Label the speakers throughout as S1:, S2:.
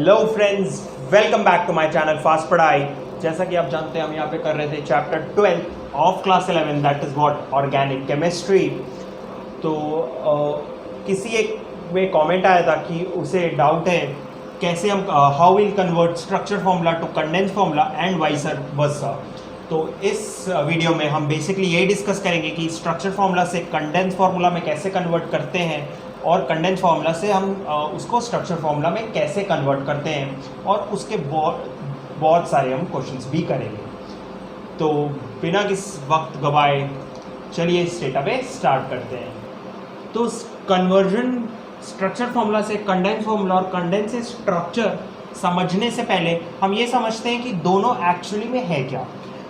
S1: Hello friends, welcome back to my channel fast पढ़ाई। जैसा कि आप जानते हैं हम यहाँ पे कर रहे थे chapter 12 of class 11, that is what organic chemistry. तो किसी एक में कमेंट आया था कि उसे डाउट है कैसे हम how will convert structure formula to condense formula and vice versa. तो इस वीडियो में हम बेसिकली ये डिस्कस करेंगे कि स्ट्रक्चर फार्मूला से कंडेंस फार्मूला में कैसे कन्वर्ट करते हैं और कंडेंस फार्मूला से हम उसको स्ट्रक्चर फार्मूला में कैसे कन्वर्ट करते हैं, और उसके बहुत सारे हम क्वेश्चंस भी करेंगे। तो बिना किस वक्त गवाए चलिए इस डेटा पे स्टार्ट करते हैं। तो कन्वर्जन स्ट्रक्चर फार्मूला से कंडेंस फार्मूला और कंडेंस से स्ट्रक्चर समझने से पहले हम ये समझते हैं कि दोनों एक्चुअली में है क्या।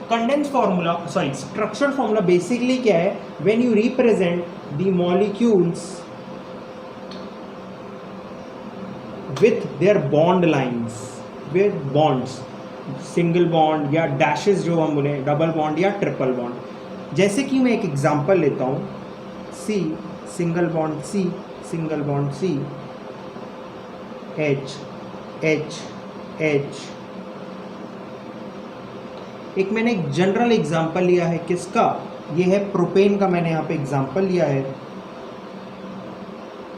S1: Condense formula structure formula basically क्या है, when you represent the molecules with their bond lines, with bonds, single bond या डैशेस जो हम बोले, डबल बॉन्ड या ट्रिपल बॉन्ड। जैसे कि मैं एक एग्जांपल लेता हूँ, C single bond C, single bond C, H H H। एक मैंने एक जनरल एग्जांपल लिया है, किसका? ये है प्रोपेन का, मैंने यहाँ पे एग्जांपल लिया है।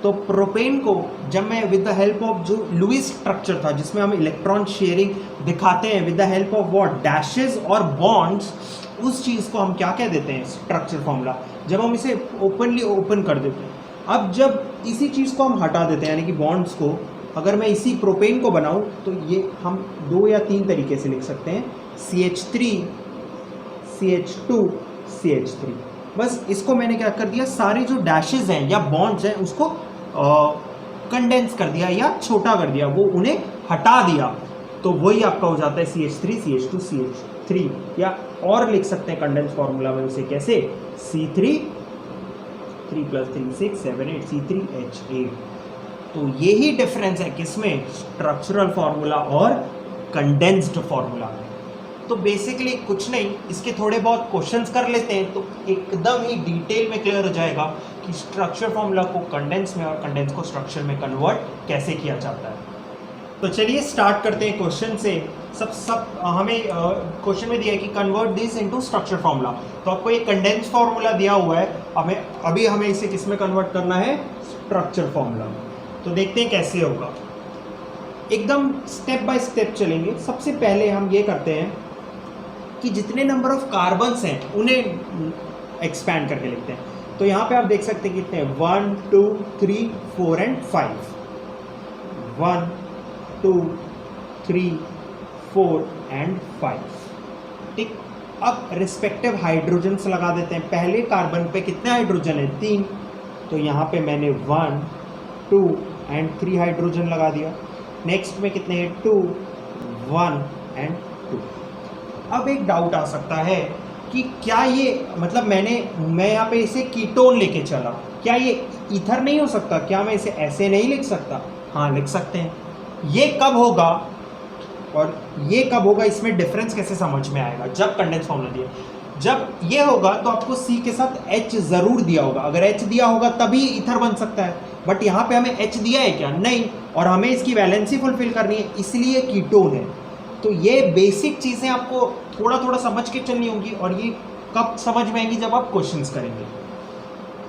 S1: तो प्रोपेन को जब मैं विद द हेल्प ऑफ जो लुईस स्ट्रक्चर था जिसमें हम इलेक्ट्रॉन शेयरिंग दिखाते हैं with the help of what, dashes और बॉन्ड्स, उस चीज़ को हम क्या कह देते हैं? Structure formula. जब हम इसे ओपनली ओपन कर देते हैं। अब जब इसी चीज़ को हम हटा देते हैं, यानी कि बॉन्ड्स को, अगर मैं इसी प्रोपेन को बनाऊँ तो ये हम 2 या 3 तरीके से लिख सकते हैं, CH3 CH2 CH3। बस इसको मैंने क्या कर दिया, सारे जो डैशेस हैं या बॉन्ड्स हैं उसको कंडेंस कर दिया या छोटा कर दिया, वो उन्हें हटा दिया। तो वही आपका हो जाता है CH3 CH2 CH3। या और लिख सकते हैं कंडेंस फार्मूला में उसे कैसे, C3 3 + 3 6 7 8 C3H8। तो यही डिफरेंस है किसमें, स्ट्रक्चरल फार्मूला और कंडेंस्ड फार्मूला में। तो बेसिकली कुछ नहीं, इसके थोड़े बहुत क्वेश्चंस कर लेते हैं तो एकदम ही डिटेल में क्लियर हो जाएगा कि स्ट्रक्चर फार्मूला को कंडेंस में और कंडेंस को स्ट्रक्चर में कन्वर्ट कैसे किया जाता है। तो चलिए स्टार्ट करते हैं क्वेश्चन से। हमें क्वेश्चन में दिया है कि convert this into structure formula. तो आपको ये कंडेंस फार्मूला दिया हुआ है, हमें इसे किस में कन्वर्ट करना है, स्ट्रक्चर फार्मूला। तो देखते हैं कैसे होगा, एकदम स्टेप बाय स्टेप चलेंगे। सबसे पहले हम ये करते हैं कि जितने नंबर ऑफ कार्बन्स हैं उन्हें एक्सपैंड करके लिखते हैं। तो यहाँ पे आप देख सकते हैं कितने, 1 2 3 4 एंड 5, 1 2 3 4 एंड 5। ठीक, अब रिस्पेक्टिव हाइड्रोजन्स लगा देते हैं। पहले कार्बन पे कितने हाइड्रोजन है, 3। तो यहाँ पे मैंने 1 2 एंड 3 हाइड्रोजन लगा दिया। नेक्स्ट में कितने हैं, 2 1 एंड 2। अब एक डाउट आ सकता है कि क्या ये मतलब मैं यहाँ पे इसे कीटोन लेके चला, क्या ये ईथर नहीं हो सकता? क्या मैं इसे ऐसे नहीं लिख सकता? हाँ, लिख सकते हैं। ये कब होगा और ये कब होगा, इसमें डिफरेंस कैसे समझ में आएगा? जब कंडेंस फॉर्मूला दिया, जब ये होगा तो आपको C के साथ H जरूर दिया होगा। अगर H दिया होगा तभी ईथर बन सकता है, बट यहाँ पे हमें H दिया है क्या? नहीं, और हमें इसकी वैलेंसी फुलफिल करनी है, इसलिए कीटोन है। तो ये बेसिक चीज़ें आपको थोड़ा थोड़ा समझ के चलनी होंगी, और ये कब समझ में आएंगी, जब आप क्वेश्चंस करेंगे।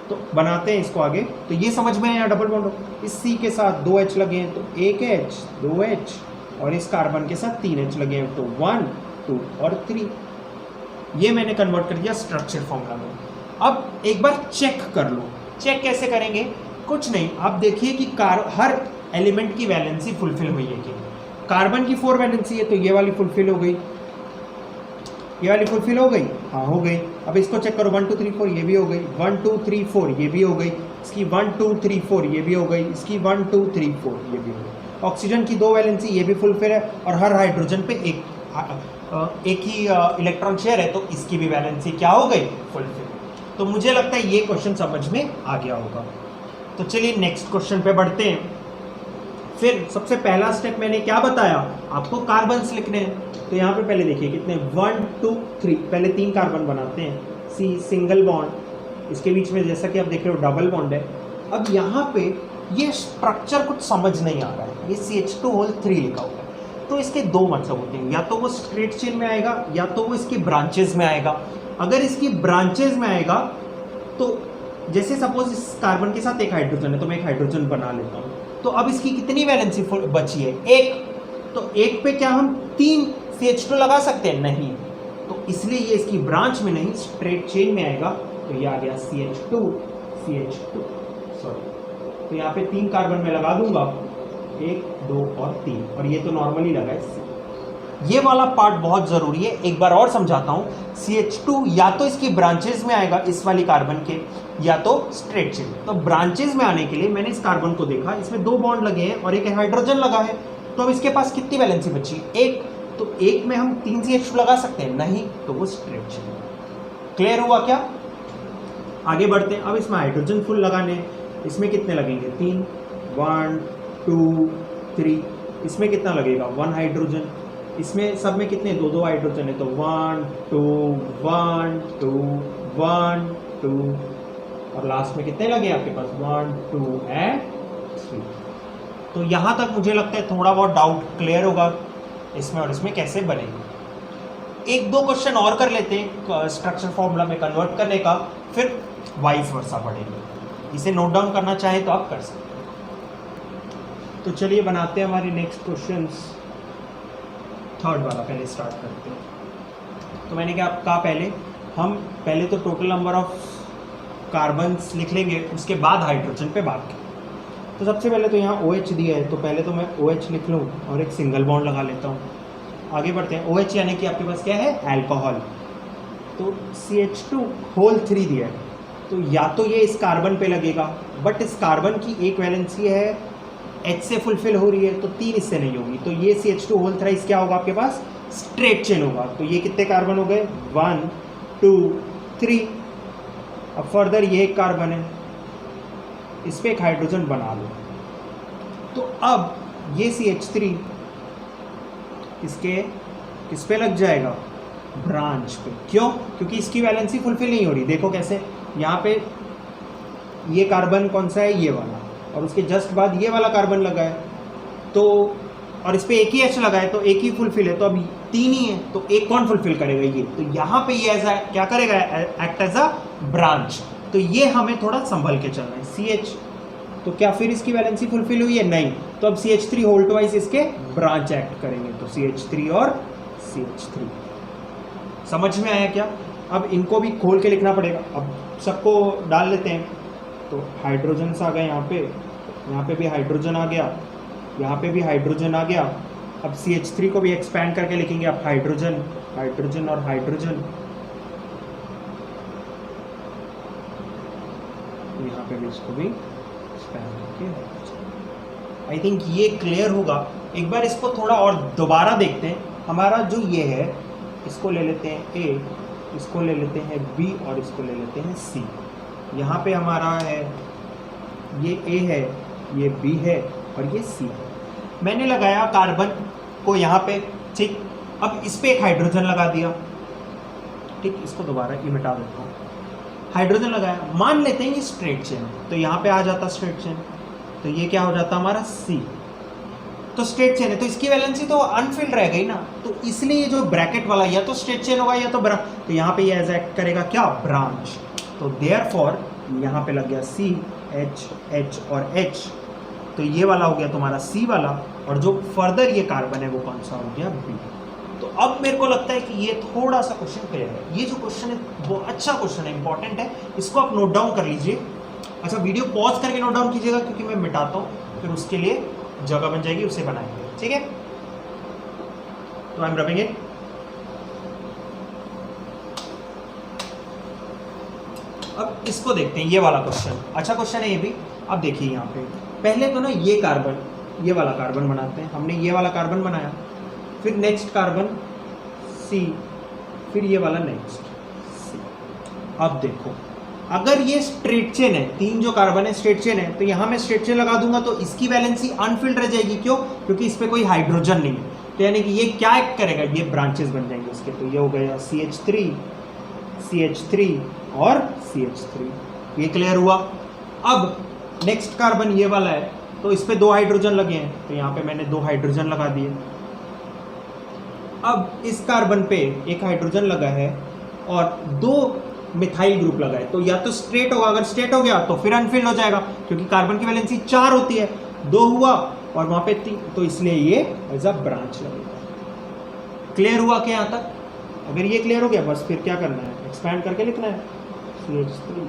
S1: तो बनाते हैं इसको आगे। तो ये समझ में आया, डबल बॉन्ड, इस C के साथ 2 H लगे हैं तो 1 H 2 H, और इस कार्बन के साथ 3 H लगे हैं तो 1 2 और 3। ये मैंने कन्वर्ट कर दिया स्ट्रक्चर फॉर्मूला में। अब एक बार चेक कर लो। चेक कैसे करेंगे? कुछ नहीं, आप देखिए कि हर एलिमेंट की वैलेंसी फुलफिल हुई है कि कार्बन की 4 वैलेंसी है तो ये वाली फुलफिल हो गई, ये वाली फुलफिल हो गई, हाँ हो गई। अब इसको चेक करो, 1 2 3 4 ये भी हो गई, 1 2 3 4 ये भी हो गई, इसकी 1 2 3 4 ये भी हो गई, इसकी 1 2 3 4 ये भी हो गई। ऑक्सीजन की 2 वैलेंसी ये भी फुलफिल है, और हर हाइड्रोजन पे एक ही इलेक्ट्रॉन शेयर है तो इसकी भी वैलेंसी क्या हो गई, फुलफिल। तो मुझे लगता है ये क्वेश्चन समझ में आ गया होगा। तो चलिए नेक्स्ट क्वेश्चन पे बढ़ते हैं। फिर सबसे पहला स्टेप मैंने क्या बताया आपको, कार्बन्स लिखने हैं। तो यहाँ पे पहले देखिए कितने, 1 2 3, पहले 3 कार्बन बनाते हैं, C सिंगल बॉन्ड, इसके बीच में जैसा कि आप देख रहे हो डबल बॉन्ड है। अब यहाँ पे ये स्ट्रक्चर कुछ समझ नहीं आ रहा है, ये CH2 लिखा हुआ है, तो इसके दो मतलब होते हैं, या तो वो स्ट्रेट चेन में आएगा या तो वो इसकी ब्रांचेज में आएगा। अगर इसकी ब्रांचेज में आएगा तो जैसे सपोज इस कार्बन के साथ एक हाइड्रोजन है तो मैं एक हाइड्रोजन बना लेता हूँ, तो अब इसकी कितनी वैलेंसी बची है? एक। तो एक पे क्या हम 3 CH2 लगा सकते हैं? नहीं, तो इसलिए ये इसकी ब्रांच में नहीं स्ट्रेट चेन में आएगा, तो ये आ गया CH2 सॉरी, तो यहाँ पे 3 कार्बन में लगा दूंगा, 1 2 और 3, और ये तो नॉर्मली लगा है। ये वाला पार्ट बहुत जरूरी है, एक बार और समझाता हूँ। CH2 या तो इसकी ब्रांचेज में आएगा इस वाली कार्बन के, या तो स्ट्रेट चेन। तो ब्रांचेज में आने के लिए मैंने इस कार्बन को देखा, इसमें 2 बॉन्ड लगे हैं और एक हाइड्रोजन लगा है, तो अब इसके पास कितनी वैलेंसी बची? 1। तो 1 में हम 3 CH2 लगा सकते हैं? नहीं, तो वो स्ट्रेट चेन। क्लियर हुआ क्या? आगे बढ़ते हैं। अब इसमें हाइड्रोजन फुल लगाने, इसमें कितने लगेंगे? 3, 1 2 3। इसमें कितना लगेगा? 1 हाइड्रोजन। इसमें सब में कितने? 2 हाइड्रोजन है, तो 1 2 1 2 1 2, और लास्ट में कितने लगे आपके पास? 1 2 एंड 3। तो यहाँ तक मुझे लगता है थोड़ा बहुत डाउट क्लियर होगा इसमें और इसमें कैसे बनेगी। 1-2 क्वेश्चन और कर लेते हैं स्ट्रक्चर फॉर्मूला में कन्वर्ट करने का, फिर वाइस वर्सा पढ़ेंगे। इसे नोट डाउन करना चाहे तो आप कर सकते हैं। तो चलिए बनाते हैं हमारे नेक्स्ट क्वेश्चंस। थर्ड वाला पहले स्टार्ट करते हैं। तो मैंने क्या कहा, हम पहले तो टोटल नंबर ऑफ कार्बन्स लिख लेंगे, उसके बाद हाइड्रोजन पे बात करें। तो सबसे पहले तो यहाँ OH दिया है, तो पहले तो मैं OH लिख लूँ और एक सिंगल बॉन्ड लगा लेता हूँ। आगे बढ़ते हैं। OH यानी कि आपके पास क्या है? अल्कोहल। तो CH2 दिया है, तो या तो ये इस कार्बन पे लगेगा, बट इस कार्बन की एक वैलेंसी है H से फुलफिल हो रही है, तो 3 इससे नहीं होगी, तो ये CH2 क्या होगा आपके पास? स्ट्रेट चेन होगा। तो ये कितने कार्बन हो गए? 1 2 3। अब फर्दर ये एक कार्बन है, इस पे एक हाइड्रोजन बना लो, तो अब ये CH3 इसके किस पे लग जाएगा? ब्रांच पे। क्यों? क्योंकि इसकी वैलेंसी फुलफिल नहीं हो रही। देखो कैसे, यहाँ पे ये कार्बन कौन सा है? ये वाला, और उसके जस्ट बाद ये वाला कार्बन लगा है, तो और इस पे एक ही H लगा है, तो एक ही फुलफिल है, तो अब 3 ही है, तो एक कौन फुलफिल करेगा? ये। तो यहाँ पे ये ऐसा क्या करेगा? Act as a branch. तो ये हमें थोड़ा संभल के चलना है। CH, तो क्या फिर इसकी वैलेंसी फुलफिल हुई है? नहीं, तो अब CH3 होल ट्वाइस इसके ब्रांच एक्ट करेंगे, तो CH3 और CH3। समझ में आया क्या? अब इनको भी खोल के लिखना पड़ेगा। अब सबको डाल लेते हैं। तो हाइड्रोजन आ गए यहाँ पे भी हाइड्रोजन आ गया, यहाँ पे भी हाइड्रोजन आ गया। अब CH3 को भी एक्सपैंड करके लिखेंगे। अब हाइड्रोजन हाइड्रोजन और हाइड्रोजन, यहाँ पे भी इसको भी एक्सपैंड करके। आई थिंक ये क्लियर होगा। एक बार इसको थोड़ा और दोबारा देखते हैं। हमारा जो ये है, इसको ले लेते हैं A, इसको ले लेते हैं B और इसको ले लेते हैं C। यहाँ पे हमारा है, ये A है, ये B है और ये C है। मैंने लगाया कार्बन को यहाँ पे, ठीक। अब इस पे एक हाइड्रोजन लगा दिया, ठीक। इसको दोबारा ये मिटा देता हूँ। हाइड्रोजन लगाया, मान लेते हैं ये स्ट्रेट चेन है, तो यहाँ पे आ जाता स्ट्रेट चेन, तो ये क्या हो जाता हमारा C। तो स्ट्रेट चेन है तो इसकी वैलेंसी तो अनफिल्ड रह गई ना, तो इसलिए जो ब्रैकेट वाला या तो स्ट्रेट चेन होगा या तो यहाँ पे ये एज एक्ट करेगा क्या? ब्रांच। तो देयरफॉर यहाँ पे लग गया C H H और H, तो ये वाला हो गया तुम्हारा C वाला, और जो फर्दर ये कार्बन है वो कौन सा हो गया? B। तो अब मेरे को लगता है कि ये थोड़ा सा क्वेश्चन क्लियर है। ये जो क्वेश्चन है वो अच्छा क्वेश्चन है, इंपॉर्टेंट है, इसको आप नोट डाउन कर लीजिए। अच्छा, वीडियो पॉज करके नोट डाउन कीजिएगा क्योंकि मैं मिटाता हूँ, फिर उसके लिए जगह बन जाएगी, उसे बनाएंगे, ठीक है। तो आई एम रबिंग इट। अब इसको देखते हैं, ये वाला क्वेश्चन अच्छा क्वेश्चन है ये भी। अब देखिए यहाँ पे पहले तो ना ये कार्बन, ये वाला कार्बन बनाते हैं। हमने ये वाला कार्बन बनाया, फिर नेक्स्ट कार्बन C, फिर ये वाला नेक्स्ट C। अब देखो, अगर ये स्ट्रेट चेन है, 3 जो कार्बन है स्ट्रेट चेन है, तो यहाँ मैं स्ट्रेट चेन लगा दूंगा तो इसकी वैलेंसी अनफिल्ड रह जाएगी। क्यों? क्योंकि इस पर कोई हाइड्रोजन नहीं है, तो यानी कि ये क्या एक्ट करेगा? ये ब्रांचेस बन जाएंगे इसके। तो ये हो गया CH3 CH3 और CH3। ये क्लियर हुआ। अब नेक्स्ट कार्बन ये वाला है, तो इस पे 2 हाइड्रोजन लगे हैं, तो यहाँ पे मैंने 2 हाइड्रोजन लगा दिए। अब इस कार्बन पे 1 हाइड्रोजन लगा है और 2 मिथाइल ग्रुप लगा है, तो या तो स्ट्रेट होगा, अगर स्ट्रेट हो गया तो फिर अनफिल्ड हो जाएगा, क्योंकि कार्बन की वैलेंसी 4 होती है, 2 हुआ और वहां पे 3, तो इसलिए ये एज अ ब्रांच लगेगा। क्लियर हुआ क्या यहाँ तक? अगर ये क्लियर हो गया, बस फिर क्या करना है, एक्सपैंड करके लिखना है CH3।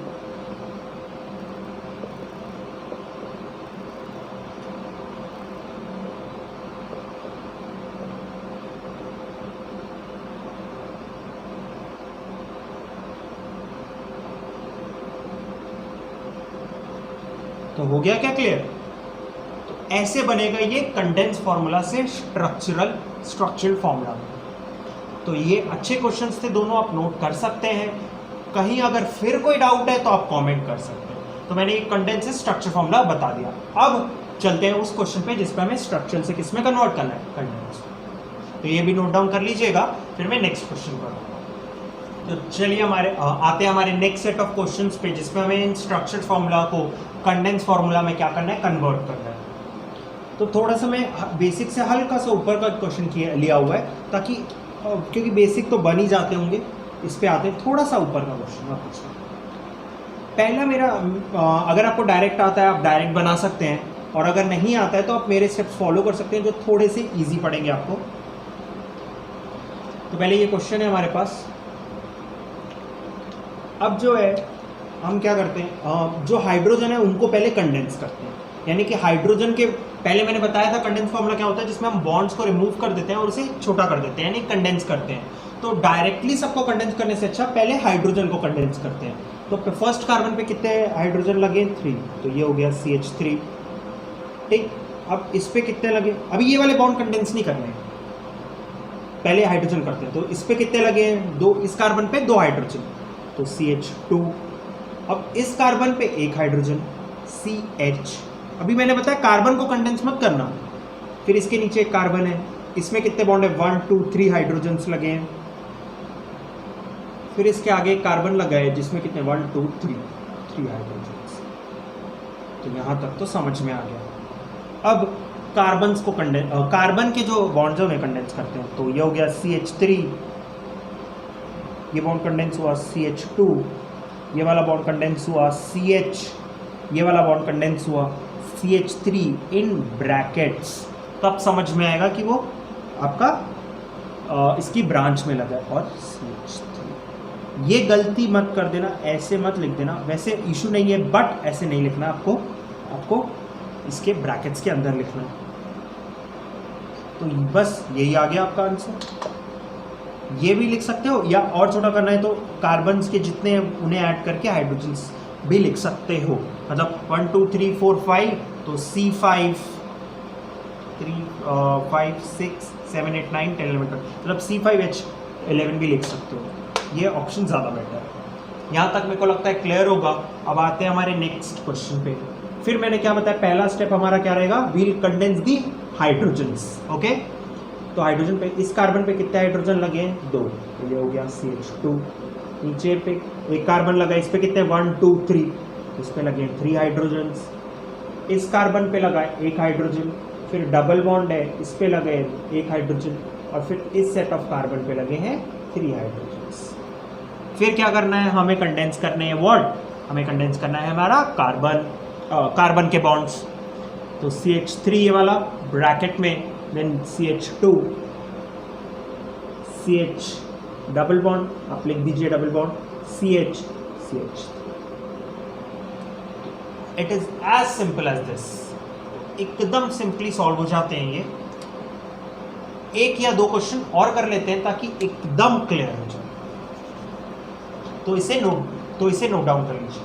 S1: तो हो गया क्या क्लियर? तो ऐसे बनेगा ये कंडेंस फॉर्मूला से स्ट्रक्चरल फॉर्मूला। तो ये अच्छे क्वेश्चंस थे दोनों, आप नोट कर सकते हैं। कहीं अगर फिर कोई डाउट है तो आप कमेंट कर सकते हैं। तो मैंने ये कंडेंस से स्ट्रक्चर फॉर्मूला बता दिया। अब चलते हैं उस क्वेश्चन पे जिसपे हमें स्ट्रक्चर से किसमें कन्वर्ट करना है, कंडेंस। तो ये भी नोट डाउन कर लीजिएगा, फिर मैं नेक्स्ट क्वेश्चन करूँगा। तो चलिए आते हैं हमारे नेक्स्ट सेट ऑफ क्वेश्चंस पे, जिसमें हमें इन स्ट्रक्चर्ड फार्मूला को कंडेंस फार्मूला में क्या करना है, कन्वर्ट करना है। तो थोड़ा सा मैं बेसिक से हल्का सा ऊपर का क्वेश्चन लिया हुआ है, ताकि क्योंकि बेसिक तो बन ही जाते होंगे, इस पे आते हैं थोड़ा सा ऊपर का क्वेश्चन। आप पूछना पहला मेरा, अगर आपको डायरेक्ट आता है आप डायरेक्ट बना सकते हैं, और अगर नहीं आता है तो आप मेरे स्टेप्स फॉलो कर सकते हैं जो थोड़े से ईजी पड़ेंगे आपको। तो पहले ये क्वेश्चन है हमारे पास। अब जो है हम क्या करते हैं, जो हाइड्रोजन है उनको पहले कंडेंस करते हैं, यानी कि हाइड्रोजन के पहले मैंने बताया था कंडेंस फार्मूला क्या होता है, जिसमें हम बॉन्ड्स को रिमूव कर देते हैं और उसे छोटा कर देते हैं, यानी कंडेंस करते हैं। तो डायरेक्टली सबको कंडेंस करने से अच्छा पहले हाइड्रोजन को कंडेंस करते हैं। तो फर्स्ट कार्बन पे कितने हाइड्रोजन लगे, 3, तो ये हो गया CH3। ठीक, अब इस पे कितने लगे, अभी ये वाले बॉन्ड कंडेंस नहीं करने हैं, पहले हाइड्रोजन करते हैं। तो इस पे कितने लगे हैं, 2, इस कार्बन पे 2 हाइड्रोजन, तो CH2। अब इस कार्बन पे 1 हाइड्रोजन CH। अभी मैंने बताया कार्बन को कंडेंस मत करना। फिर इसके नीचे एक कार्बन है, इसमें कितने बॉन्ड है, 1 2 3 हाइड्रोजन्स लगे हैं। फिर इसके आगे एक कार्बन लगा है जिसमें कितने 1 2 3 हाइड्रोजन्स। तो यहाँ तक तो समझ में आ गया। अब कार्बन्स को कार्बन के जो बॉन्ड्स हैं उन्हें कंडेंस करते हैं। तो ये हो गया CH3, ये बॉन्ड कंडेंस हुआ CH2, ये वाला बॉन्ड कंडेंस हुआ CH, ये वाला बॉन्ड कंडेंस हुआ CH3 इन ब्रैकेट्स। तब समझ में आएगा कि वो आपका इसकी ब्रांच में लगा है। और CH3, ये गलती मत कर देना, ऐसे मत लिख देना, वैसे इशू नहीं है, बट ऐसे नहीं लिखना आपको इसके ब्रैकेट्स के अंदर लिखना है। तो बस यही आ गया आपका आंसर। ये भी लिख सकते हो, या और छोटा करना है तो कार्बन्स के जितने हैं उन्हें ऐड करके हाइड्रोजन्स भी लिख सकते हो। मतलब 1 2 3 4 5, तो C5 3 5 6 7 8 9 10 11 मतलब C5H11 भी लिख सकते हो। ये ऑप्शन ज़्यादा बेटर है। यहाँ तक मेरे को लगता है क्लियर होगा। अब आते हैं हमारे नेक्स्ट क्वेश्चन पे। फिर मैंने क्या बताया, पहला स्टेप हमारा क्या रहेगा, वील कंडेंस दी हाइड्रोजन्स। ओके, तो हाइड्रोजन पे, इस कार्बन पे कितने हाइड्रोजन लगे हैं, 2, तो ये हो गया CH2। नीचे पे एक कार्बन लगा, इस पे कितने 1 2 3, इस पे लगे 3 हाइड्रोजन्स। इस कार्बन पे लगा 1 हाइड्रोजन, फिर डबल बॉन्ड है, इस पे लगे 1 हाइड्रोजन, और फिर इस सेट ऑफ कार्बन पे लगे हैं 3 हाइड्रोजन्स। फिर क्या करना है, हमें कंडेंस करने हैं व्हाट, हमें कंडेंस करना है हमारा कार्बन के बॉन्ड्स। तो CH3 ये वाला ब्रैकेट में, then CH2, CH double bond, आप लिख दीजिए double bond, CH। It is as simple as this. एकदम सिंपली सॉल्व हो जाते हैं ये। एक या दो क्वेश्चन और कर लेते हैं ताकि एकदम क्लियर हो जाए। तो इसे नोट डाउन कर लीजिए।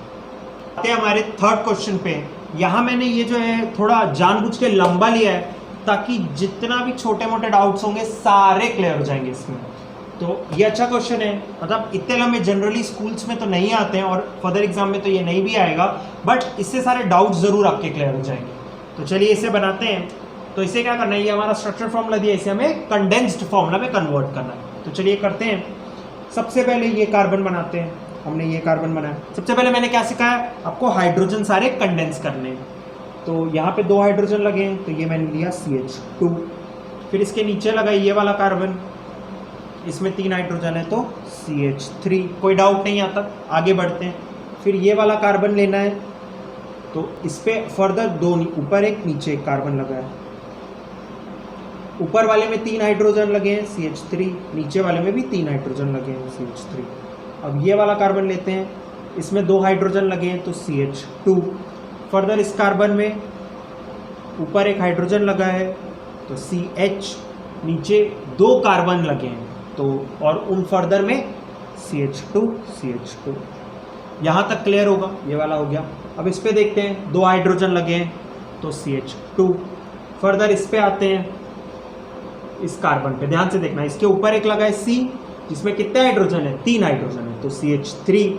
S1: आते हैं हमारे थर्ड क्वेश्चन पे। यहाँ मैंने ये जो है थोड़ा जानबूझ के लंबा लिया है ताकि जितना भी छोटे मोटे डाउट्स होंगे सारे क्लियर हो जाएंगे इसमें। तो ये अच्छा क्वेश्चन है, मतलब इतने लंबे जनरली स्कूल्स में तो नहीं आते हैं और फर्दर एग्जाम में तो ये नहीं भी आएगा, बट इससे सारे डाउट्स जरूर आपके क्लियर हो जाएंगे। तो चलिए इसे बनाते हैं। तो इसे क्या करना है, ये हमारा स्ट्रक्चर फॉर्मूला दिया, इसे हमें कंडेंस्ड फॉर्मूला में कन्वर्ट करना है। तो चलिए करते हैं। सबसे पहले ये कार्बन बनाते हैं, हमने ये कार्बन बनाया। सबसे पहले मैंने क्या सिखाया आपको, हाइड्रोजन सारे कंडेंस करने। तो यहाँ पे 2 हाइड्रोजन लगे हैं, तो ये मैंने लिया CH2। फिर इसके नीचे लगा ये वाला कार्बन, इसमें 3 हाइड्रोजन है तो CH3। कोई डाउट नहीं आता, आगे बढ़ते हैं। फिर ये वाला कार्बन लेना है, तो इस पर फर्दर 2 ऊपर एक नीचे एक कार्बन लगा है। ऊपर वाले में 3 हाइड्रोजन लगे हैं CH3, नीचे वाले में भी 3 हाइड्रोजन लगे हैं CH3। अब ये वाला कार्बन लेते हैं, इसमें 2 हाइड्रोजन लगे हैं तो CH2। फर्दर इस कार्बन में ऊपर एक हाइड्रोजन लगा है तो CH, नीचे 2 कार्बन लगे हैं तो, और उन फर्दर में CH2। यहाँ तक क्लियर होगा, ये वाला हो गया। अब इस पे देखते हैं, 2 हाइड्रोजन लगे हैं तो CH2। फर्दर इस पे आते हैं, इस कार्बन पे ध्यान से देखना, इसके ऊपर एक लगा है C, जिसमें कितने हाइड्रोजन है, 3 हाइड्रोजन है तो CH3।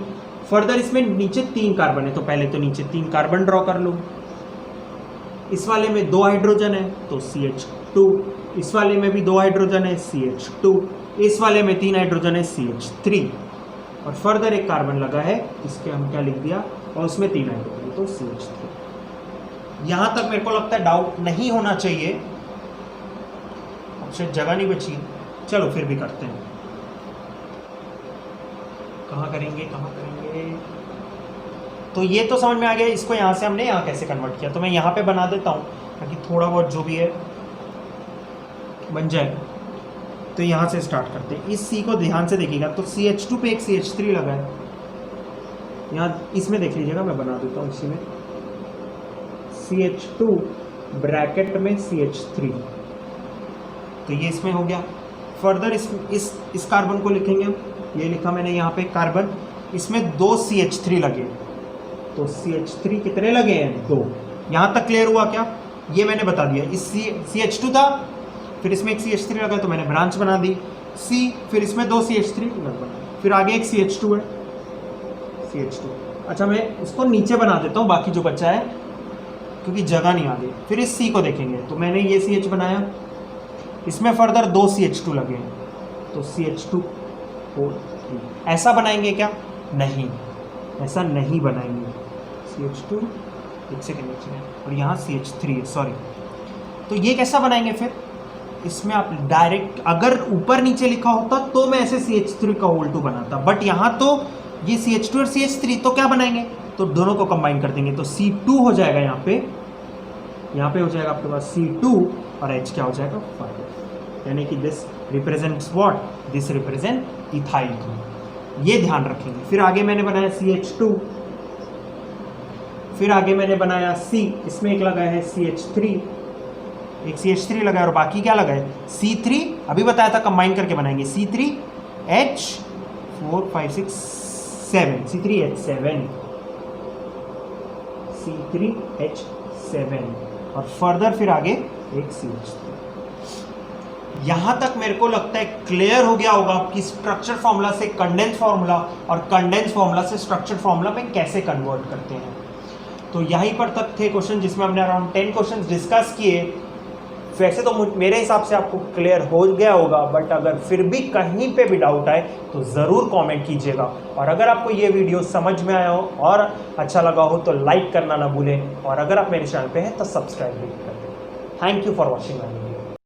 S1: फर्दर इसमें नीचे 3 कार्बन है, तो पहले तो नीचे 3 कार्बन ड्रॉ कर लो। इस वाले में 2 हाइड्रोजन है तो CH2, इस वाले में भी 2 हाइड्रोजन है CH2, इस वाले में 3 हाइड्रोजन है CH3, और फर्दर एक कार्बन लगा है, इसके हम क्या लिख दिया, और उसमें 3 हाइड्रोजन तो CH3। यहाँ तक मेरे को लगता है डाउट नहीं होना चाहिए, अब शायद जगह नहीं बची। चलो फिर भी करते हैं, कहाँ करेंगे। तो ये तो समझ में आ गया, इसको यहाँ से हमने यहाँ कैसे कन्वर्ट किया, तो मैं यहाँ पे बना देता हूँ ताकि थोड़ा बहुत जो भी है बन जाए। तो यहाँ से स्टार्ट करते हैं, इस C को ध्यान से देखिएगा, तो CH2 पे एक CH3 लगा है, यहाँ इसमें देख लीजिएगा, मैं बना देता हूँ इसी में CH2 ब्रैकेट में CH3, तो ये इसमें हो गया। फर्दर इस कार्बन को लिखेंगे हम, ये लिखा मैंने यहाँ पे कार्बन, इसमें 2 CH3 लगे, तो CH3 कितने लगे हैं, 2। यहाँ तक क्लियर हुआ क्या, ये मैंने बता दिया। इस CH2 था, फिर इसमें एक CH3 लगा तो मैंने ब्रांच बना दी C, फिर इसमें 2 CH3 बना, फिर आगे एक CH2 है CH2। अच्छा मैं इसको नीचे बना देता हूँ बाकी जो बचा है, क्योंकि जगह नहीं आ गई। फिर इस C को देखेंगे, तो मैंने ये CH बनाया, इसमें फर्दर 2 CH2 लगे हैं तो CH2 O3। ऐसा बनाएंगे क्या, नहीं, ऐसा नहीं बनाएंगे। CH2 एक सेकेंड, और यहाँ CH3 है, सॉरी। तो ये कैसा बनाएंगे फिर, इसमें आप डायरेक्ट, अगर ऊपर नीचे लिखा होता तो मैं ऐसे CH3 का होल 2 बनाता, बट यहाँ तो ये CH2 और CH3, तो क्या बनाएंगे, तो दोनों को कंबाइन कर देंगे, तो C2 हो जाएगा यहाँ पे हो जाएगा आपके पास C2, और H क्या हो जाएगा 5, यानी कि this represents what, this represent ethyl, ये ध्यान रखेंगे। फिर आगे मैंने बनाया CH2, फिर आगे मैंने बनाया C, इसमें एक लगा है CH3, एक CH3 लगा है, और बाकी क्या लगा है C3, अभी बताया था कंबाइन करके बनाएंगे, C3H4 5 6 7, C3H7, और फर्दर फिर आगे एक CH3। यहाँ तक मेरे को लगता है क्लियर हो गया होगा कि स्ट्रक्चर फॉर्मूला से कंडेंस फॉर्मूला और कंडेंस फॉर्मूला से स्ट्रक्चर फॉर्मूला में कैसे कन्वर्ट करते हैं। तो यहीं पर तक थे क्वेश्चन, जिसमें हमने अराउंड 10 क्वेश्चन डिस्कस किए। वैसे तो मेरे हिसाब से आपको क्लियर हो गया होगा, बट अगर फिर भी कहीं पे भी डाउट आए तो ज़रूर कमेंट कीजिएगा, और अगर आपको ये वीडियो समझ में आया हो और अच्छा लगा हो तो लाइक करना ना भूलें, और अगर आप मेरे चैनल पे हैं तो सब्सक्राइब भी कर दें। Thank you for watching my video.